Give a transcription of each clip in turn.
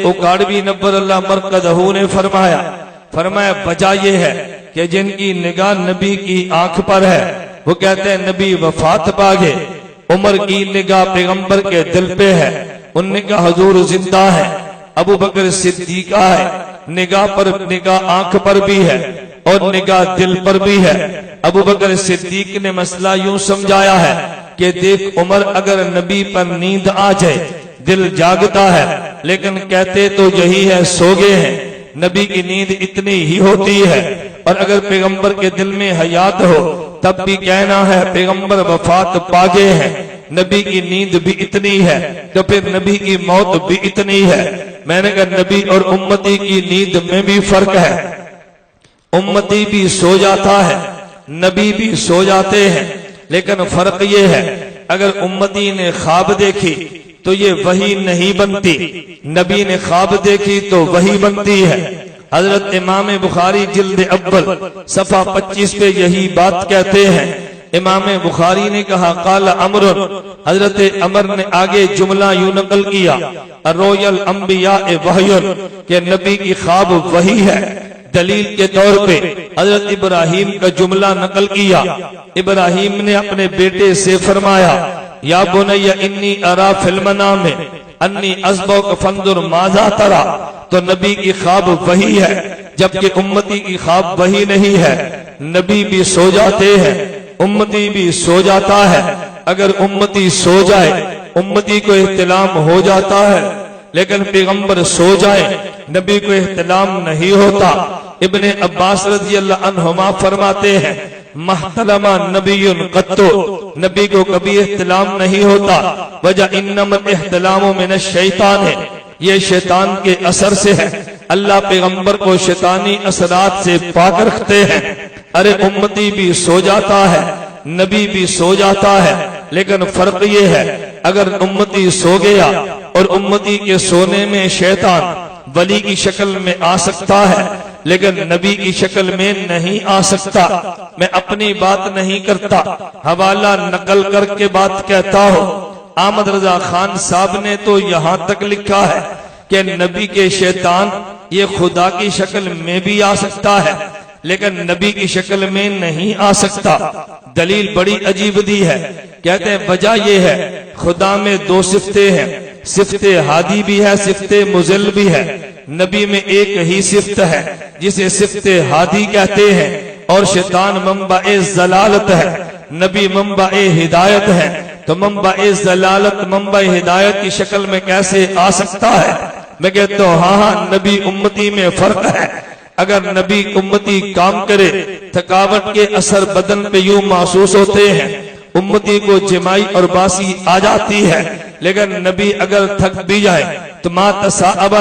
اکاڑوی نبر اللہ مرقدہو نے فرمایا وجہ یہ ہے کہ جن کی نگاہ نبی کی آنکھ پر ہے وہ کہتے ہیں نبی وفات پا گئے. عمر کی نگاہ پیغمبر کے دل پہ ہے، ان نے کہا حضور زندہ ہے. ابو بکر صدیقہ ہے، نگاہ آنکھ پر بھی ہے اور نگاہ دل پر بھی ہے. ابو بکر صدیق نے مسئلہ یوں سمجھایا ہے کہ دیکھ عمر، اگر نبی پر نیند آ جائے دل جاگتا ہے، لیکن کہتے تو یہی ہے سو گئے ہیں. نبی کی نیند اتنی ہی ہوتی ہے، اور اگر پیغمبر کے دل میں حیات ہو تب بھی کہنا ہے پیغمبر وفات پا گئے ہیں. نبی کی نیند بھی اتنی ہے تو پھر نبی کی موت بھی اتنی ہے. میں نے کہا نبی اور امتی کی نیند میں بھی فرق ہے. امتی بھی سو جاتا ہے، نبی بھی سو جاتے ہیں، لیکن فرق یہ ہے اگر امتی نے خواب دیکھی تو یہ وحی نہیں بنتی، نبی نے خواب دیکھی تو وحی بنتی ہے. حضرت امام بخاری جلد اول صفحہ 25 پہ یہی بات کہتے ہیں. امام بخاری نے کہا قال عمر، حضرت عمر نے آگے جملہ یوں نقل کیا الرؤیا الانبیاء وحی، کہ نبی کی خواب وحی ہے. دلیل کے طور پہ حضرت ابراہیم کا جملہ نقل کیا. ابراہیم نے اپنے بیٹے سے فرمایا یا بنی انی ارا فی المنام انی اذبحک فانظر ماذا تری، تو نبی کی خواب وہی ہے جبکہ امتی کی خواب وہی نہیں ہے. نبی بھی سو جاتے ہیں، امتی بھی سو جاتا ہے. اگر امتی سو جائے امتی کو احتلام ہو جاتا ہے، لیکن پیغمبر سو جائے نبی کو احتلام نہیں ہوتا. ابن عباس رضی اللہ عنہما فرماتے ہیں محتلما نبی قط، نبی کو کبھی احتلام نہیں ہوتا. وجہ انما الاحتلام من الشیطان ہے، یہ شیطان کے اثر سے ہے. اللہ پیغمبر کو شیطانی اثرات سے پاک رکھتے ہیں. ارے امتی بھی سو جاتا ہے، نبی بھی سو جاتا ہے، لیکن فرق یہ ہے اگر امتی سو گیا اور امتی کے سونے میں شیطان ولی کی شکل میں آ سکتا ہے لیکن نبی کی شکل میں نہیں آ سکتا. میں اپنی بات نہیں کرتا، حوالہ نقل کر کے بات کہتا ہوں. احمد رضا خان صاحب نے تو یہاں تک لکھا ہے کہ نبی کے شیطان یہ خدا کی شکل میں بھی آ سکتا ہے لیکن نبی کی شکل میں نہیں آ سکتا. دلیل بڑی عجیب دی ہے. کہتے ہیں وجہ یہ ہے خدا میں دو صفتیں ہیں، صفت ہادی بھی ہے، صفت مضل بھی ہے. نبی میں ایک ہی صفت ہے جسے صفت ہادی کہتے ہیں، اور شیطان منبع ضلالت ہے، نبی منبع ہدایت ہے. تو منبع ضلالت منبع ہدایت کی شکل میں کیسے آ سکتا ہے؟ میں کہتا ہوں ہاں نبی امتی میں فرق ہے. اگر نبی امتی کام کرے تھکاوٹ کے اثر بدن پہ یوں محسوس ہوتے ہیں، امتی کو جمائی اور باسی آ جاتی ہے، لیکن نبی اگر تھک بھی جائے تو ما تصاعب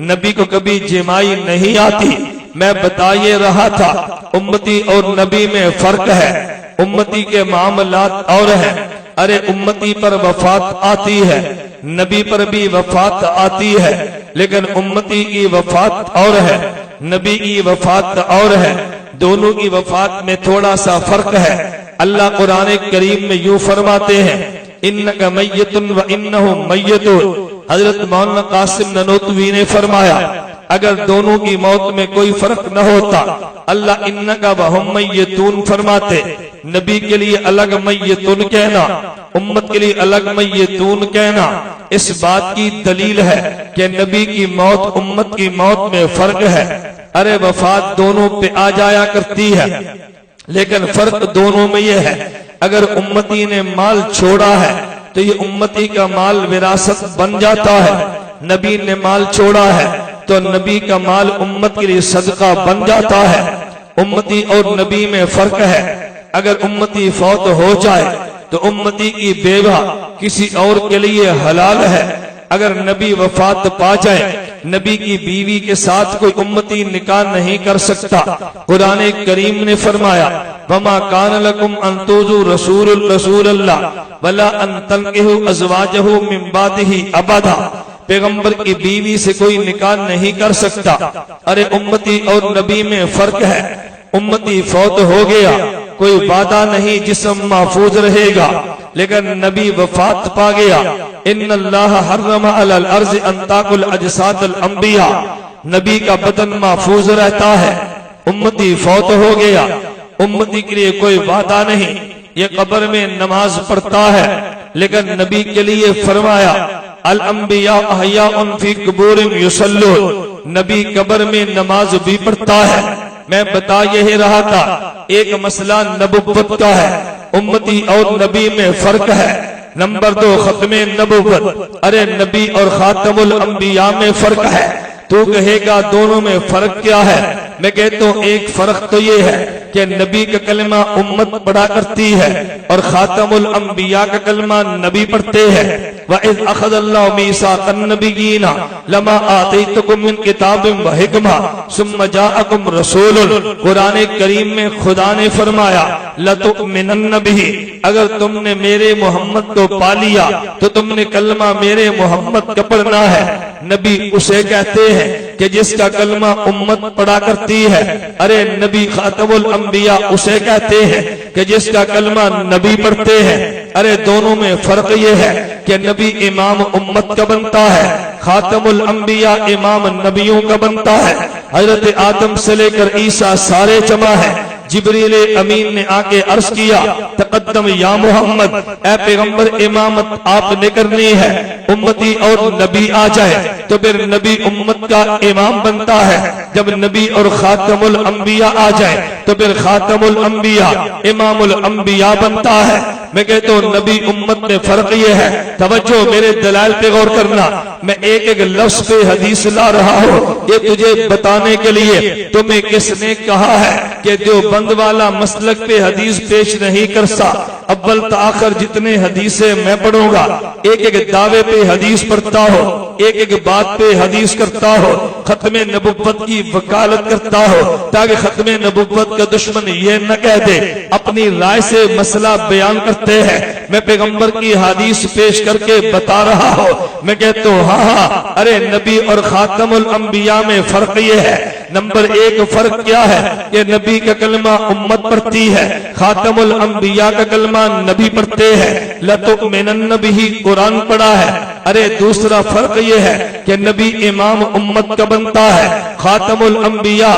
نبی کو کبھی جمائی نہیں آتی. میں بتا یہ رہا تھا امتی اور نبی میں فرق ہے، امتی کے معاملات اور ہیں. ارے امتی پر وفات آتی ہے، نبی پر بھی وفات آتی ہے، لیکن امتی کی وفات اور ہے، نبی کی وفات اور ہے. دونوں کی وفات میں تھوڑا سا فرق ہے. اللہ قرآن کریم میں یوں فرماتے ہیں انک میت و انہم میتون. حضرت مولانا قاسم ننوتوی نے فرمایا اگر دونوں کی موت میں کوئی فرق نہ ہوتا اللہ انکا وہم میتون فرماتے. نبی کے لیے الگ میتون کہنا، امت کے لیے الگ میتون کہنا، اس بات کی دلیل ہے کہ نبی کی موت امت کی موت میں فرق ہے. ارے وفات دونوں پہ آ جایا کرتی ہے لیکن فرق دونوں میں یہ ہے اگر امتی نے مال چھوڑا ہے تو یہ امتی کا مال وراثت بن جاتا ہے. نبی نے مال چھوڑا ہے تو نبی کا مال امت کے لیے صدقہ بن جاتا ہے. امتی اور نبی میں فرق ہے. اگر امتی فوت ہو جائے تو امتی کی بیوہ کسی اور کے لیے حلال ہے. اگر نبی وفات پا جائے نبی کی بیوی کے ساتھ کوئی امتی نکاح نہیں کر سکتا. قرآن کریم نے فرمایا وما کان لکم ان تؤذوا رسول اللہ ولا ان تنکحوا ازواجہ من بعدہ ابدا. پیغمبر کی بیوی سے کوئی نکاح نہیں کر سکتا. ارے امتی اور نبی میں فرق ہے. امتی فوت ہو گیا کوئی وعدہ نہیں، جسم محفوظ رہے گا. لیکن نبی وفات پا گیا. ان اللہ حرم علی الارض ان تاکل اجساد الانبیاء. نبی کا بدن محفوظ رہتا ہے. امتی فوت ہو گیا، امتی کے لیے کوئی وعدہ نہیں، یہ قبر میں نماز پڑھتا ہے. لیکن نبی کے لیے فرمایا الانبیاء احیاء فی قبورہم یصلون. نبی قبر میں نماز بھی پڑھتا ہے. میں بتا یہ رہا تھا ایک مسئلہ نبوت کا ہے، امتی اور نبی میں فرق ہے. نمبر 2 ختم نبوت. ارے نبی اور خاتم الانبیاء میں فرق ہے. تو کہے گا دونوں میں فرق کیا ہے؟ میں کہتا ہوں ایک فرق تو یہ ہے کہ نبی کا کلمہ امت پڑھا کرتی ہے اور خاتم الانبیاء کا کلمہ نبی پڑھتے ہیں. وَإِذْ أَخَذَ اللَّهُ مِيثَاقَ النَّبِيِّينَ لَمَا آتَيْتُكُم مِّن كِتَابٍ وَحِكْمَةٍ ثُمَّ جَاءَكُمْ رَسُولٌ. قرآن کریم میں خدا نے فرمایا لَتُؤْمِنَنَّ بِهِ. اگر تم نے میرے محمد کو پا لیا تو تم نے کلمہ میرے محمد کا پڑھنا ہے. نبی اسے کہتے ہیں کہ جس کا کلمہ امت پڑھا کرتی ہے. ارے نبی خاتم الانبیاء اسے کہتے ہیں کہ جس کا کلمہ نبی پڑھتے ہیں. ارے دونوں میں فرق یہ ہے کہ نبی امام امت کا بنتا ہے، خاتم الانبیاء امام نبیوں کا بنتا ہے. حضرت آدم سے لے کر عیسیٰ سارے جمع ہیں. جبریل امین نے آ کے عرض کیا تقدم یا محمد، اے پیغمبر امامت آپ نے کرنی ہے. امتی اور نبی آ جائے تو پھر نبی امت کا امام بنتا ہے. جب نبی اور خاتم الانبیاء آ جائے تو پھر خاتم الانبیاء امام الانبیاء بنتا ہے. میں کہتا ہوں نبی امت میں فرق یہ ہے. توجہ میرے دلائل پہ غور کرنا. میں ایک ایک لفظ پہ حدیث لا رہا ہوں یہ تجھے بتانے کے لیے تمہیں کس نے کہا ہے کہ جو بند والا مسلک پہ حدیث پیش نہیں کرتا. اول تاخر جتنے حدیثیں میں پڑھوں گا ایک ایک دعوے پہ حدیث پڑھتا ہو، ایک ایک بات پہ حدیث کرتا ہو، ختم نبوت کی وکالت کرتا ہو تاکہ ختم نبوت کا دشمن یہ نہ کہہ دے اپنی رائے سے مسئلہ بیان کرتے ہیں. میں پیغمبر کی حدیث پیش کر کے بتا رہا ہوں. میں کہتا ہوں ہاں ارے نبی اور خاتم الانبیاء میں فرق یہ ہے. نمبر 1 فرق کیا ہے کہ نبی کا کلمہ امت پڑھتی ہے، خاتم الانبیاء کا کلمہ نبی پڑھتے ہیں. لَتُؤْمِنَنَّ بِهِ قرآن پڑھا ہے. ارے دوسرا فرق یہ ہے کہ نبی امام امت کا بنتا ہے، خاتم الانبیاء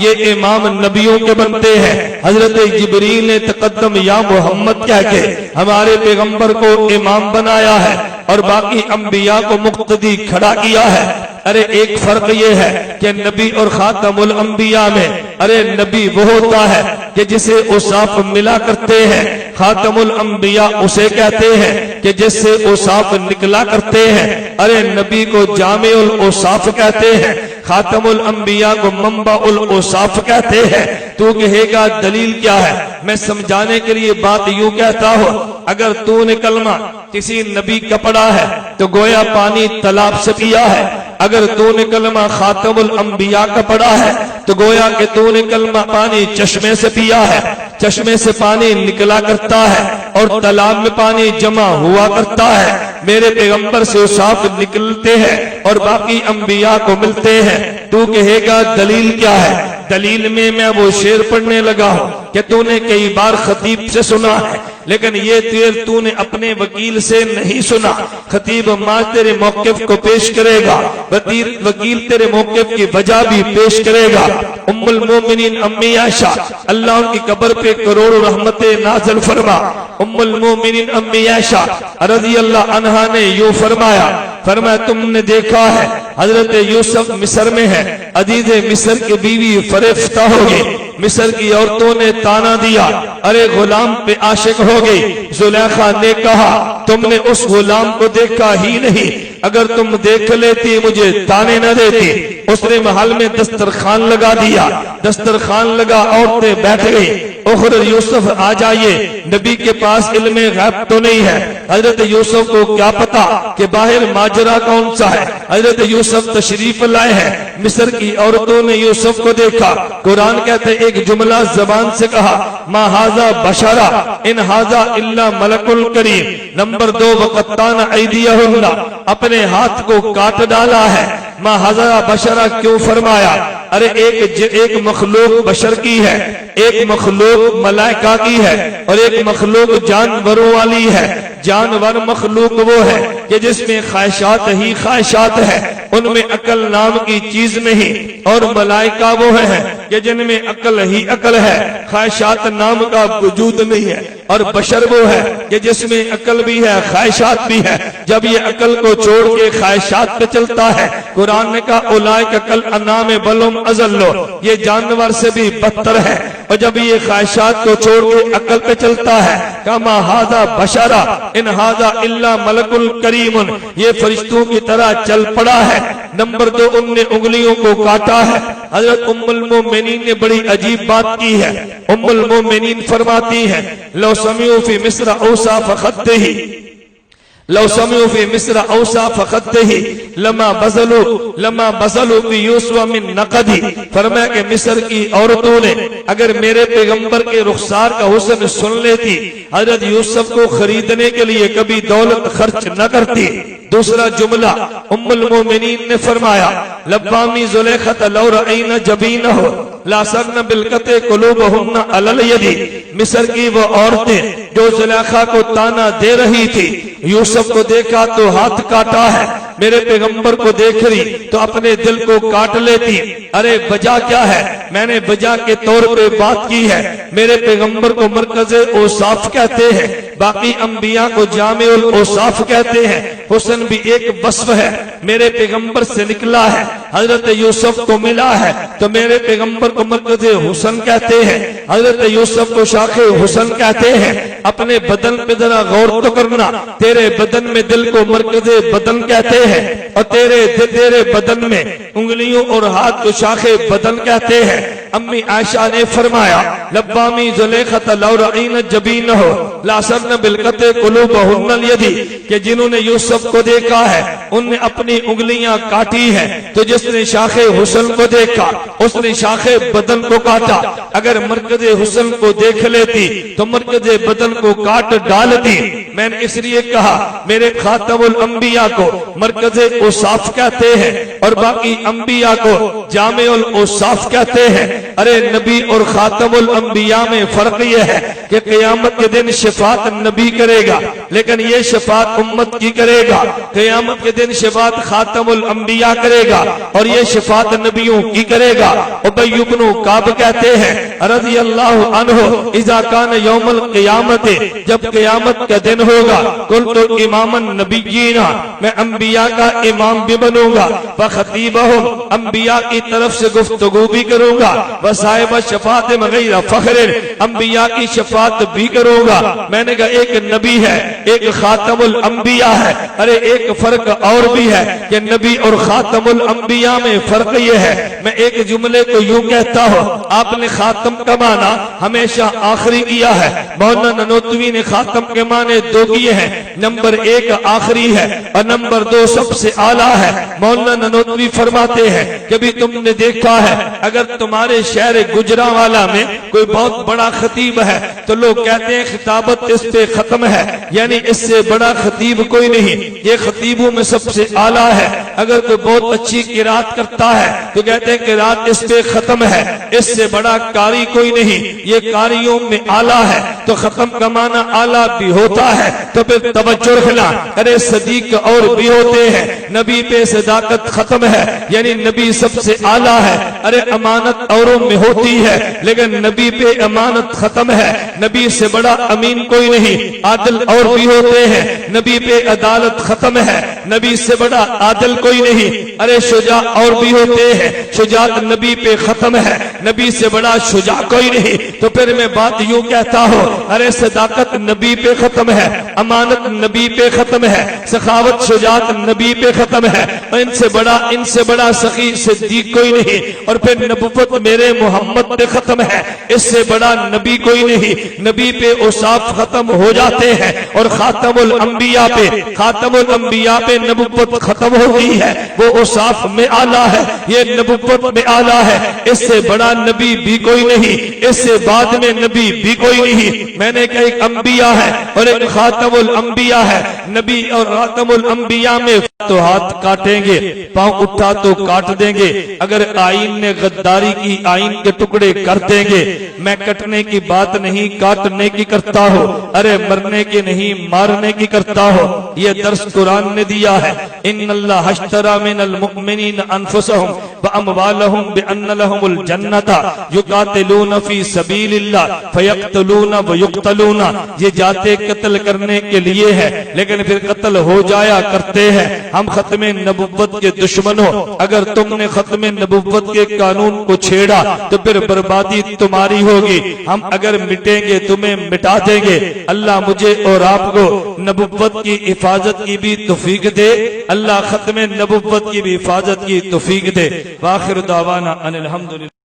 یہ امام نبیوں کے بنتے ہیں. حضرت جبریل نے تقدم یا محمد کہہ کے ہمارے پیغمبر کو امام بنایا ہے اور باقی انبیاء کو مقتدی کھڑا کیا ہے. ارے ایک فرق یہ ہے کہ نبی اور خاتم الانبیاء میں ارے نبی وہ ہوتا ہے کہ جسے اوصاف ملا کرتے ہیں، خاتم الانبیاء اسے کہتے ہیں کہ جس سے اوصاف نکلا کرتے ہیں. ارے نبی کو جامع الاوصاف کہتے ہیں، خاتم الانبیاء کو منبع الاوصاف کہتے ہیں. تو کہے گا دلیل کیا ہے؟ میں سمجھانے کے لیے بات یوں کہتا ہوں اگر تو نے کلمہ کسی نبی کا پڑھا ہے تو گویا پانی تالاب سے پیا ہے. اگر تو نے کلمہ خاتم الانبیاء کا پڑھا ہے تو گویا کہ تو نے کلمہ پانی چشمے سے پیا ہے. چشمے سے پانی نکلا کرتا ہے اور تالاب میں پانی جمع ہوا کرتا ہے. میرے پیغمبر سے اوصاف نکلتے ہیں اور باقی انبیاء کو ملتے ہیں. تو کہے گا دلیل کیا ہے؟ دلیل میں وہ شعر پڑھنے لگا ہوں کہ تو نے کئی بار خطیب سے سنا ہے لیکن یہ تیر تو نے اپنے وکیل سے نہیں سنا. خطیب ماں تیرے موقف کو پیش کرے گا، وکیل تیرے موقف کی وجہ بھی پیش کرے گا. ام المومنین امی عائشہ اللہ ان کی قبر پہ کروڑوں رحمتیں نازل فرما. ام المومنین امی عائشہ رضی اللہ عنہا نے یوں فرمایا تم نے دیکھا ہے حضرت یوسف مصر میں ہے، عزیز مصر کی بیوی فریفتہ ہو گئی. مصر کی عورتوں نے تانا دیا، ارے غلام پہ عاشق ہو گئی. زلیخا نے کہا تم نے اس غلام کو دیکھا ہی نہیں، اگر تم دیکھ لیتی مجھے تانے نہ دیتی. اس نے محل میں دسترخوان لگا دیا، دسترخوان لگا عورتیں بیٹھ گئی. اخر یوسف آ جائیے، نبی کے پاس علم غیب تو نہیں ہے. حضرت یوسف کو کیا پتا کہ باہر ماجرا کون سا ہے. حضرت یوسف تشریف لائے ہیں. مصر کی عورتوں نے یوسف کو دیکھا. قرآن کہتے ایک جملہ زبان سے کہا ما ھذا بشرا ان ھذا الا ملک کریم. نمبر 2 وقطعن ایدیہن، اپنے ہاتھ کو کاٹ ڈالا ہے. ما ھذا بشرا کیوں فرمایا؟ ارے ایک مخلوق بشر کی ہے، ایک مخلوق ملائکہ کی ہے، اور ایک مخلوق جانوروں والی ہے۔ جانور مخلوق وہ ہے کہ جس میں خواہشات ہی خواہشات ہے، ان میں عقل نام کی چیز نہیں، اور ملائکہ وہ ہیں کہ جن میں عقل ہی عقل ہے، خواہشات نام کا وجود نہیں ہے، اور بشر وہ ہے کہ جس میں عقل بھی ہے خواہشات بھی ہے۔ جب یہ عقل کو چھوڑ کے خواہشات پہ چلتا ہے، قرآن نے کہا اولئک کالانعام بل ھم اضل، یہ جانور سے بھی بدتر ہے۔ اور جب یہ خواہشات کو چھوڑ کے عقل پہ چلتا ہے، کما ھذا بشرا ان ھذا الا ملک کریم، یہ فرشتوں کی طرح چل پڑا ہے۔ نمبر 2، ان نے انگلیوں کو کاٹا ہے۔ حضرت ام المومنین نے بڑی عجیب بات کی ہے۔ ام المومنین فرماتی ہیں لو سمعوا فی مصر اوصاف خطہ، لو سمعوا فی مصر اوصاف خطہ لما بذلوا فی یوسف من نقدہ۔ فرمایا کہ مصر کی عورتوں نے اگر میرے پیغمبر کے رخسار کا حسن سن لیتی، حضرت یوسف کو خریدنے کے لیے کبھی دولت خرچ نہ کرتی۔ دوسرا جملہ ام المومنین نے فرمایا لبامی زلیخت لو رأین جبینہ لاسرن بالقطع قلوبہن علی الید۔ مصر کی وہ عورتیں جو زلیخا کو تانا دے رہی تھی، یوسف کو دیکھا تو ہاتھ کاٹا ہے، میرے پیغمبر کو دیکھ رہی تو اپنے دل کو کاٹ لیتی۔ ارے وجہ کیا ہے؟ میں نے وجہ کے طور پہ بات کی ہے۔ میرے پیغمبر کو مرکز اوصاف کہتے ہیں، باقی انبیاء کو جامع الاوصاف کہتے ہیں۔ حسن بھی ایک وصف ہے، میرے پیغمبر سے نکلا ہے، حضرت یوسف کو ملا ہے، تو میرے پیغمبر کو مرکز حسن کہتے ہیں، حضرت یوسف کو شاخ حسن کہتے ہیں۔ اپنے بدن پہ ذرا غور تو کرنا، تیرے بدن میں دل کو مرکز بدن کہتے ہیں، اور تیرے بدن میں انگلیوں اور ہاتھ کو شاخ بدن کہتے ہیں۔ امی عائشہ نے فرمایا لبامی زلیخت لو رأین جبینہ لاسرن بالقطع قلوبہن الید، کہ جنہوں نے یوسف کو دیکھا ہے ان نے اپنی انگلیاں کاٹی ہیں، تو جس نے شاخ حسن کو دیکھا اس نے شاخ بدن کو کاٹا۔ اگر مرکز حسن کو دیکھ لیتی تو مرکز بدن کو کاٹ ڈالتی۔ میں نے اس لیے کہا میرے خاتم الانبیاء کو مرکز اوصاف کہتے ہیں، اور باقی انبیاء کو جامع الاوصاف کہتے ہیں۔ ارے نبی اور خاتم الانبیاء میں فرق یہ ہے کہ قیامت کے دن شفاعت نبی کرے گا، لیکن یہ شفاعت امت کی کرے گا۔ قیامت کے دن شفاعت خاتم الانبیاء کرے گا، اور یہ شفاعت نبیوں کی کرے گا۔ ابی بن کعب کہتے ہیں رضی اللہ عنہ اذا کان یوم القیامت، جب قیامت کا دن ہوگا، قلت امام النبیین، میں انبیاء کا امام بھی بنوں گا، فخطیبہم، انبیاء کی طرف سے گفتگو بھی کروں گا، وصاحب شفاعت غیر فخر، انبیاء کی شفاعت بھی کروں گا۔ میں نے کہا ایک نبی ہے، ایک خاتم الانبیاء ہے۔ ارے ایک فرق اور بھی ہے کہ نبی اور خاتم الانبیاء میں فرق یہ ہے، میں ایک جملے کو یوں کہتا ہوں، آپ نے خاتم کا معنی ہمیشہ آخری کیا ہے، مولانا نانوتوی نے خاتم کے معنی دو کیے ہیں، نمبر 1 آخری ہے اور نمبر 2 سب سے اعلیٰ ہے۔ مولانا نانوتوی فرماتے ہیں کہ بھی تم نے دیکھا ہے اگر تمہارے شہر گجرانوالہ میں کوئی بہت بڑا خطیب ہے تو لوگ کہتے ہیں خطابت اس پہ ختم ہے، یعنی اس سے بڑا خطیب کوئی نہیں، یہ خطیبوں میں سب سے اعلیٰ ہے۔ اگر کوئی بہت اچھی قرات کرتا ہے تو کہتے ہیں قرات اس پہ ختم ہے، اس سے بڑا قاری کوئی نہیں، یہ قاریوں میں اعلیٰ ہے۔ تو ختم کا معنی اعلیٰ بھی ہوتا ہے، تو پھر توجہ رکھنا، ارے صدیق اور بھی ہوتے ہیں، نبی پہ صداقت ختم ہے، یعنی نبی سب سے اعلیٰ ہے۔ ارے امانت اوروں میں ہوتی ہے لیکن نبی پہ امانت ختم ہے، نبی سے بڑا امین کوئی نہیں۔ عادل اور بھی ہوتے ہیں، نبی پہ عدالت ختم ہے، نبی سے بڑا عادل کوئی نہیں۔ ارے شجاع اور بھی ہوتے ہیں، شجاعت نبی پہ ختم ہے، نبی سے بڑا شجاع کوئی نہیں۔ تو پھر میں بات یوں کہتا ہوں، ارے صداقت نبی پہ ختم ہے، امانت نبی پہ ختم ہے، سخاوت شجاعت نبی پہ ختم ہے، ان سے بڑا سخی صدیق کوئی نہیں۔ اور پھر نبوت میرے محمد پہ ختم ہے، اس سے بڑا نبی کوئی نہیں۔ نبی پہ اوصاف ختم ہو جاتے ہیں اور خاتم الانبیاء پہ نبوت ختم ہوتی ہے، وہ اوصاف میں آلہ ہے، یہ نبوت میں آلہ ہے، اس سے بڑا نبی بھی کوئی نہیں، اس سے بعد میں نبی بھی کوئی نہیں۔ میں نے کہا ایک انبیاء ہے اور ایک خاتم الانبیاء ہے، نبی اور خاتم الانبیاء میں تو ہاتھ کاٹیں گے، پاؤں اٹھا تو کاٹ دیں گے، اگر آئین نے غداری کی آئین کے ٹکڑے کر دیں گے۔ میں کٹنے کی بات نہیں کاٹنے کی کرتا ہوں، ارے مرنے کی نہیں مارنے کی کرتا ہوں۔ یہ درس قرآن نے دیا ہے، ان اللہ اشتری من المؤمنین انفسهم واموالهم بان لهم الجنۃ یقاتلون فی سبیل اللہ فیقتلون ویقتلون۔ یہ جاتے قتل کرنے کے لیے ہے لیکن پھر قتل ہو جایا کرتے ہیں۔ ہم ختم نبوت کے دشمن ہو، اگر تم نے ختم نبوت کے قانون کو چھیڑا تو پھر بربادی تمہاری ہوگی، ہم اگر مٹیں گے تمہیں مٹا دیں گے۔ اللہ مجھے اور آپ کو نبوت کی حفاظت کی بھی توفیق دے، اللہ ختم نبوت کی بھی حفاظت کی توفیق دے۔ وآخر دعوانا ان الحمدللہ۔